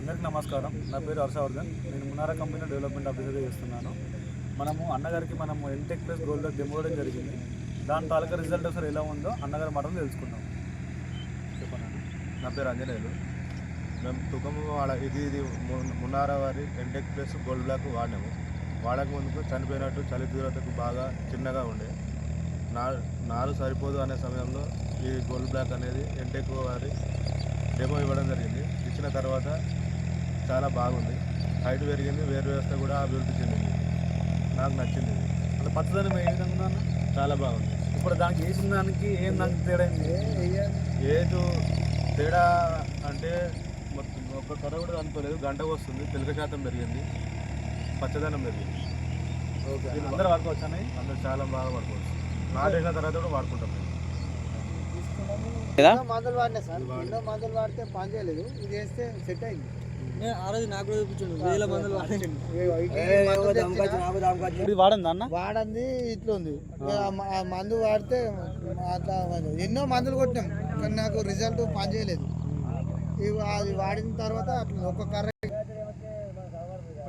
అందరికీ నమస్కారం. నా పేరు హర్షవర్ధన్. నేను మునారా కంపెనీ డెవలప్మెంట్ ఆఫీసర్గా చేస్తున్నాను. అన్నగారికి ఎన్టెక్ ప్లస్ గోల్డ్ డెమో ఇవ్వడం జరిగింది. దాని తాలూకా రిజల్ట్ అసలు ఎలా ఉందో అన్నగారి మాటలు తెలుసుకుందాం. చెప్పండి. నా పేరు అంజనేయులు. మేము తుకము ఇది మునారా వారి ఎన్టెక్ ప్లస్ గోల్డ్ బ్లాక్ వాడినాము. వాడక ముందుకు చనిపోయినట్టు చలి తీవ్రతకు బాగా చిన్నగా ఉండే నారు సరిపోదు అనే సమయంలో ఈ గోల్డ్ బ్లాక్ అనేది ఎన్టెక్ వారి డెమో ఇవ్వడం జరిగింది. ఇచ్చిన తర్వాత చాలా బాగుంది. హైట్ పెరిగింది, వేరు వ్యవస్థ కూడా అభివృద్ధి చెందింది. నాకు నచ్చింది. అంటే పచ్చదనం ఏ విధంగా ఉందన్న? చాలా బాగుంది. ఇప్పుడు దానికి వేసిన దానికి దానికి తేడా ఏదో తేడా అంటే ఒక కథ కూడా అనుకోలేదు. గంటకు వస్తుంది, పిలక శాతం పెరిగింది, పచ్చదనం పెరిగింది. ఓకే, అందరూ వాడుకోవచ్చు అన్నది. అందరూ చాలా బాగా వాడుకోవచ్చు. నాటేసిన తర్వాత కూడా వాడుకుంటాం. మందులు వాడినా సార్, ఎన్నో మందులు వాడితే పని చేయలేదు. ఇది వేస్తే సెట్ అయింది. ఆ రోజు నాకు కూడా చూపించండి, వేల మందులు వాడించండి. వాడండి అన్న. వాడంది ఇట్లా ఉంది. ఆ మందు వాడితే అట్లా ఎన్నో మందులు కొట్టినాం, కానీ నాకు రిజల్ట్ పని చేయలేదు. అది వాడిన తర్వాత అట్లా ఒక కర్ర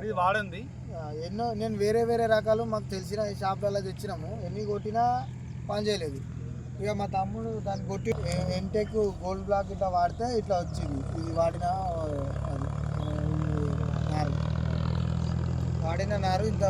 ఇది వాడండి. ఎన్నో నేను వేరే వేరే రకాలు మాకు తెలిసిన షాప్లలో తెచ్చినాము. ఎన్ని కొట్టినా పని చేయలేదు. ఇక మా తమ్ముడు దాన్ని కొట్టి ఎన్టెక్ గోల్డ్ బ్లాక్ ఇట్లా వాడితే ఇట్లా వచ్చింది. ఇది వాడిన నారు ఇంత